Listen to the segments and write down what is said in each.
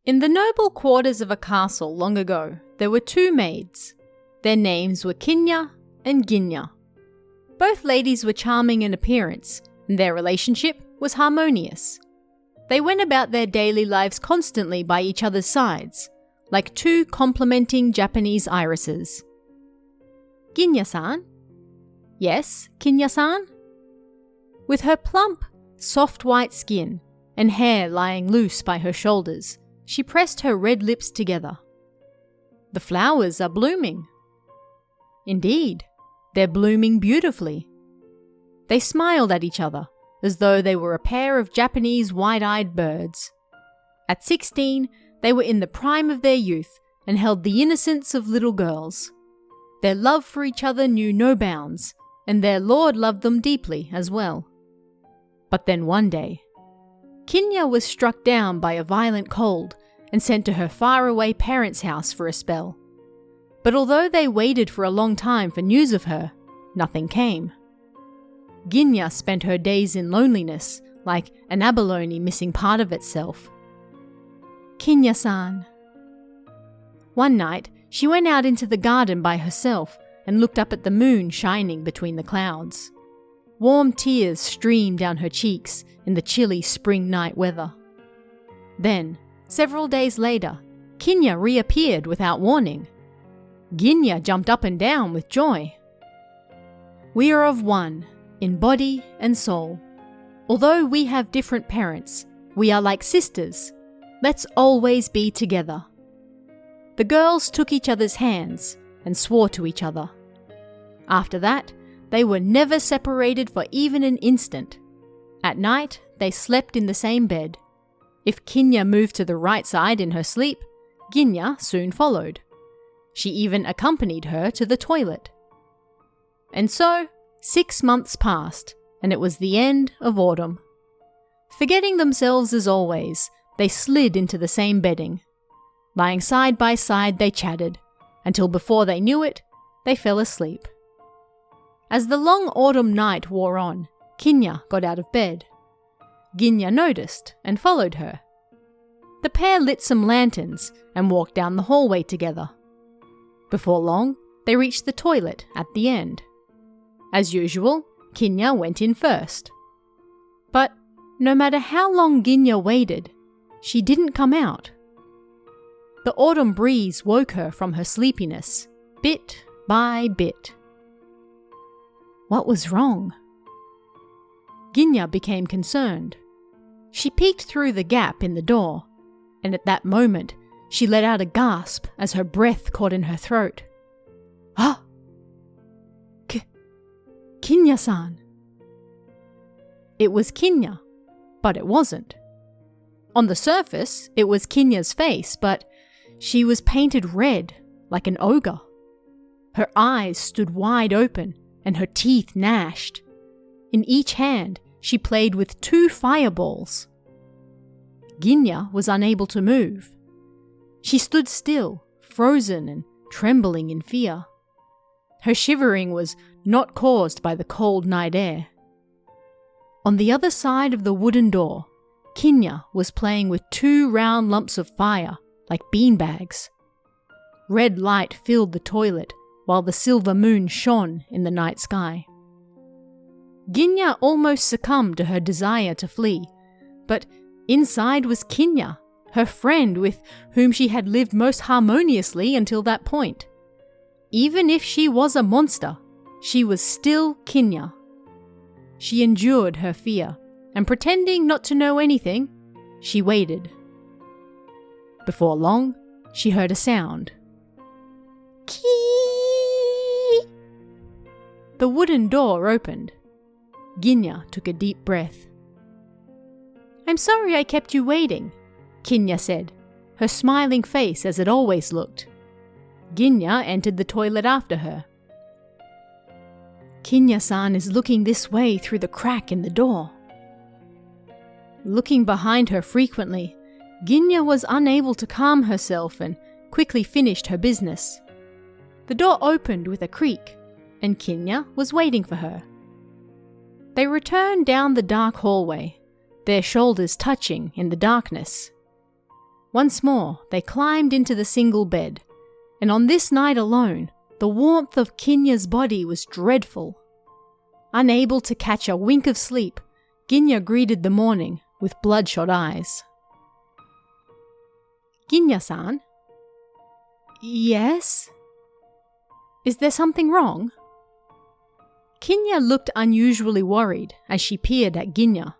In the noble quarters of a castle long ago, there were two maids. Their names were Kinya and Ginya. Both ladies were charming in appearance, and their relationship was harmonious. They went about their daily lives constantly by each other's sides, like two complementing Japanese irises. Ginya-san? Yes, Kinya-san? With her plump, soft white skin and hair lying loose by her shoulders, she pressed her red lips together. The flowers are blooming. Indeed, they're blooming beautifully. They smiled at each other as though they were a pair of Japanese wide-eyed birds. At 16, they were in the prime of their youth and held the innocence of little girls. Their love for each other knew no bounds, and their lord loved them deeply as well. But then one day, Kinya was struck down by a violent cold and sent to her faraway parents' house for a spell. But although they waited for a long time for news of her, nothing came. Ginya spent her days in loneliness, like an abalone missing part of itself. Kinya-san. One night, she went out into the garden by herself and looked up at the moon shining between the clouds. Warm tears streamed down her cheeks in the chilly spring night weather. Then, several days later, Kinya reappeared without warning. Ginya jumped up and down with joy. We are of one, in body and soul. Although we have different parents, we are like sisters. Let's always be together. The girls took each other's hands and swore to each other. After that, they were never separated for even an instant. At night, they slept in the same bed. If Kinya moved to the right side in her sleep, Ginya soon followed. She even accompanied her to the toilet. And so, 6 months passed, and it was the end of autumn. Forgetting themselves as always, they slid into the same bedding. Lying side by side, they chatted, until before they knew it, they fell asleep. As the long autumn night wore on, Kinya got out of bed. Ginya noticed and followed her. The pair lit some lanterns and walked down the hallway together. Before long, they reached the toilet at the end. As usual, Kinya went in first. But no matter how long Ginya waited, she didn't come out. The autumn breeze woke her from her sleepiness, bit by bit. What was wrong? Ginya became concerned. She peeked through the gap in the door, and at that moment, she let out a gasp as her breath caught in her throat. Ah! Kinya-san. It was Kinya, but it wasn't. On the surface, it was Kinya's face, but she was painted red, like an ogre. Her eyes stood wide open, and her teeth gnashed. In each hand, she played with 2 fireballs. Ginya was unable to move. She stood still, frozen and trembling in fear. Her shivering was not caused by the cold night air. On the other side of the wooden door, Kinya was playing with 2 round lumps of fire, like beanbags. Red light filled the toilet, while the silver moon shone in the night sky. Ginya almost succumbed to her desire to flee, but inside was Kinya, her friend with whom she had lived most harmoniously until that point. Even if she was a monster, she was still Kinya. She endured her fear, and pretending not to know anything, she waited. Before long, she heard a sound. Kee! The wooden door opened. Ginya took a deep breath. I'm sorry I kept you waiting, Kinya said, her smiling face as it always looked. Ginya entered the toilet after her. Kinya-san is looking this way through the crack in the door. Looking behind her frequently, Ginya was unable to calm herself and quickly finished her business. The door opened with a creak, and Kinya was waiting for her. They returned down the dark hallway, their shoulders touching in the darkness. Once more, they climbed into the single bed, and on this night alone, the warmth of Kinya's body was dreadful. Unable to catch a wink of sleep, Ginya greeted the morning with bloodshot eyes. "Ginya-san?" "Yes?" "Is there something wrong?" Kinya looked unusually worried as she peered at Ginya.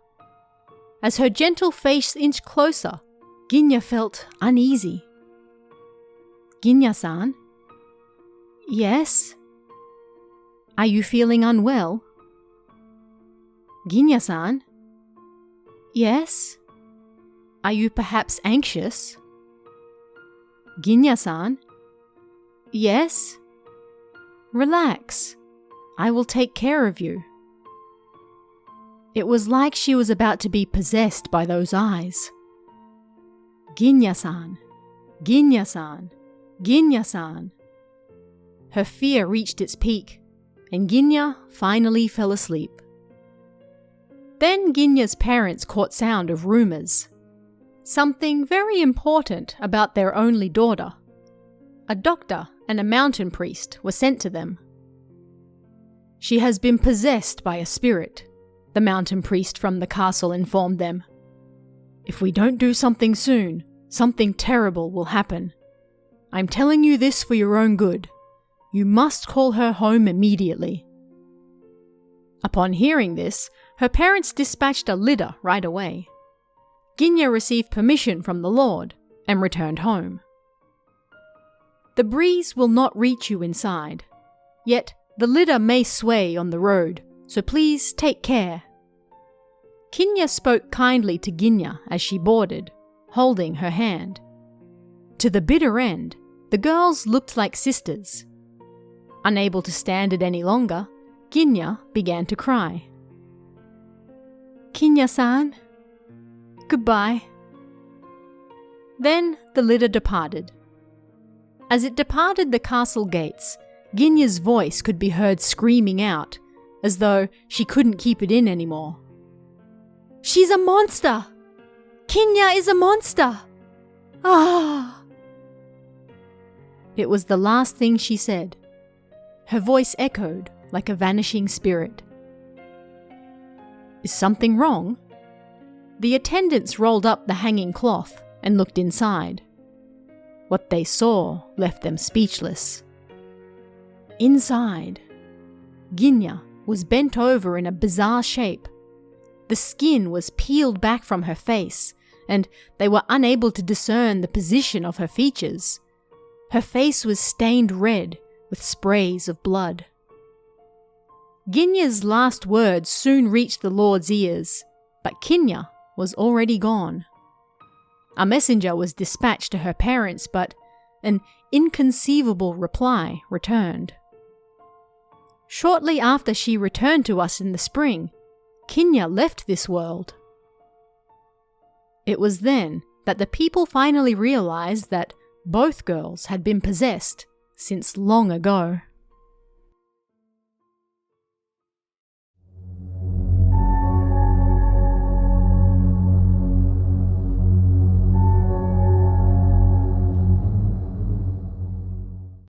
As her gentle face inched closer, Ginya felt uneasy. "Ginya-san?" "Yes?" "Are you feeling unwell?" "Ginya-san?" "Yes?" "Are you perhaps anxious?" "Ginya-san?" "Yes?" "Relax. I will take care of you." It was like she was about to be possessed by those eyes. "Ginya-san, Ginya-san, Ginya-san." Her fear reached its peak, and Ginya finally fell asleep. Then Ginya's parents caught sound of rumors. Something very important about their only daughter. A doctor and a mountain priest were sent to them. "She has been possessed by a spirit," the mountain priest from the castle informed them. "If we don't do something soon, something terrible will happen. I'm telling you this for your own good. You must call her home immediately." Upon hearing this, her parents dispatched a litter right away. Ginya received permission from the Lord and returned home. The breeze will not reach you inside, yet the litter may sway on the road, so please take care. Kinya spoke kindly to Ginya as she boarded, holding her hand. To the bitter end, the girls looked like sisters. Unable to stand it any longer, Ginya began to cry. "Kinya-san, goodbye." Then the litter departed. As it departed the castle gates, Ginya's voice could be heard screaming out, as though she couldn't keep it in anymore. "She's a monster! Kinya is a monster! Ah!" It was the last thing she said. Her voice echoed like a vanishing spirit. "Is something wrong?" The attendants rolled up the hanging cloth and looked inside. What they saw left them speechless. Inside, Ginya was bent over in a bizarre shape. The skin was peeled back from her face, and they were unable to discern the position of her features. Her face was stained red with sprays of blood. Ginya's last words soon reached the Lord's ears, but Kinya was already gone. A messenger was dispatched to her parents, but an inconceivable reply returned. Shortly after she returned to us in the spring, Kinya left this world. It was then that the people finally realized that both girls had been possessed since long ago.